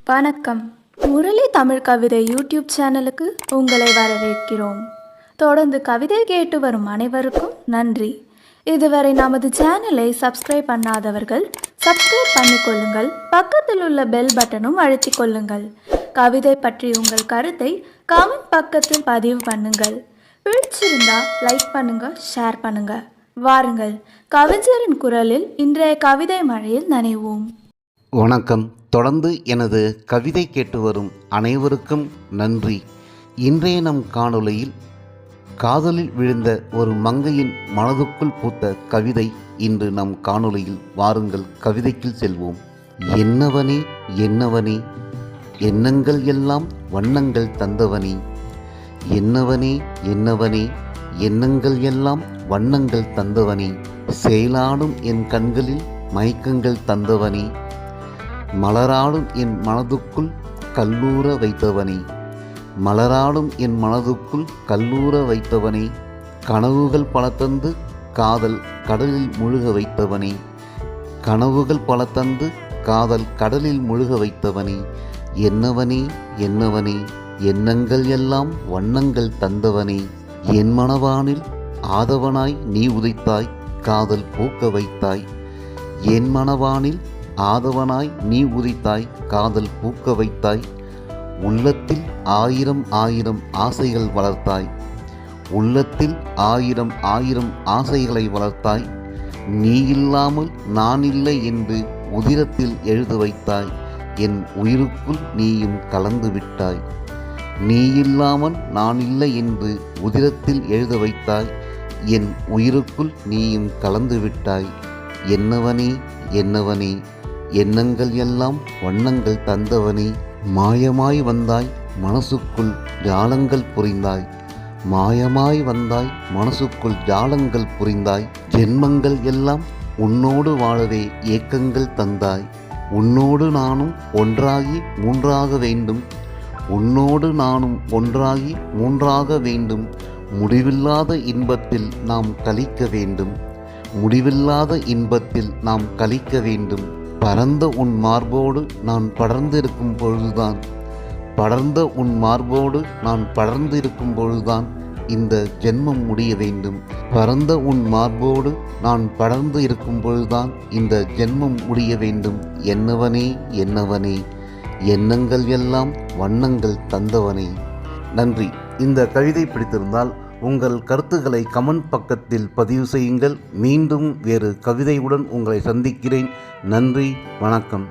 வணக்கம். முரளி தமிழ் கவிதை யூடியூப் சேனலுக்கு உங்களை வரவேற்கிறோம். தொடர்ந்து கவிதை கேட்டு வரும் அனைவருக்கும் நன்றி. இதுவரை நமது சேனலை சப்ஸ்கிரைப் பண்ணாதவர்கள் சப்ஸ்கிரைப் பண்ணிக்கொள்ளுங்கள். பக்கத்தில் உள்ள பெல் பட்டனும் அழுத்திக் கொள்ளுங்கள். கவிதை பற்றி உங்கள் கருத்தை கமெண்ட் பக்கத்தில் பதிவு பண்ணுங்கள். பிடிச்சிருந்தா லைக் பண்ணுங்க, ஷேர் பண்ணுங்க. வாருங்கள், கவிஞரின் குரலில் இன்றைய கவிதை மழையில் நனைவோம். வணக்கம். தொடர்ந்து எனது கவிதை கேட்டு வரும் அனைவருக்கும் நன்றி. இன்றைய நம் காணொளியில் காதலில் விழுந்த ஒரு மங்கையின் மனதுக்குள் பூத்த கவிதை இன்று நம் காணொளியில். வாருங்கள், கவிதைக்குள் செல்வோம். என்னவனே என்னவனே, எண்ணங்கள் எல்லாம் வண்ணங்கள் தந்தவனே. என்னவனே என்னவனே, எண்ணங்கள் எல்லாம் வண்ணங்கள் தந்தவனே. செயலாடும் என் கண்களில் மயக்கங்கள் தந்தவனே. மலராடும் என் மனதுக்குள் கல்லூர வைத்தவனே. மலராடும் என் மனதுக்குள் கல்லூர வைத்தவனே. கனவுகள் பல தந்து காதல் கடலில் முழுக வைத்தவனே. கனவுகள் பல தந்து காதல் கடலில் முழுக வைத்தவனே. என்னவனே என்னவனே, எண்ணங்கள் எல்லாம் வண்ணங்கள் தந்தவனே. என் மனவானில் ஆதவனாய் நீ உதைத்தாய், காதல் பூக்க வைத்தாய். என் மனவானில் ஆதவனாய் நீ உதித்தாய், காதல் பூக்க வைத்தாய். உள்ளத்தில் ஆயிரம் ஆயிரம் ஆசைகள் வளர்த்தாய். உள்ளத்தில் ஆயிரம் ஆயிரம் ஆசைகளை வளர்த்தாய். நீ இல்லாமல் நான் இல்லை என்று உதிரத்தில் எழுத வைத்தாய். என் உயிருக்குள் நீயும் கலந்து விட்டாய். நீ இல்லாமல் நான் இல்லை என்று உதிரத்தில் எழுத வைத்தாய். என் உயிருக்குள் நீயும் கலந்து விட்டாய். என்னவனே என்னவனே, எண்ணங்கள் எல்லாம் வண்ணங்கள் தந்தவனே. மாயமாய் வந்தாய் மனசுக்குள் ஜாலங்கள் புரிந்தாய். மாயமாய் வந்தாய் மனசுக்குள் ஜாலங்கள் புரிந்தாய். ஜென்மங்கள் எல்லாம் உன்னோடு வாழவே ஏக்கங்கள் தந்தாய். உன்னோடு நானும் ஒன்றாகி மூன்றாக வேண்டும். உன்னோடு நானும் ஒன்றாகி மூன்றாக வேண்டும். முடிவில்லாத இன்பத்தில் நாம் கழிக்க வேண்டும். முடிவில்லாத இன்பத்தில் நாம் கழிக்க வேண்டும். பரந்த உன் மார்போடு நான் படர்ந்திருக்கும் பொழுதுதான், படர்ந்த உன் மார்போடு நான் படர்ந்திருக்கும் பொழுதுதான் இந்த ஜென்மம் முடிய வேண்டும். பரந்த உன் மார்போடு நான் படர்ந்து இருக்கும் பொழுதுதான் இந்த ஜென்மம் முடிய வேண்டும். என்னவனே என்னவனே, எண்ணங்கள் எல்லாம் வண்ணங்கள் தந்தவனே. நன்றி. இந்த கவிதை பிடித்திருந்தால் உங்கள் கருத்துக்களை கமெண்ட் பக்கத்தில் பதிவு செய்யுங்கள். மீண்டும் வேறு கவிதையுடன் உங்களை சந்திக்கிறேன். நன்றி, வணக்கம்.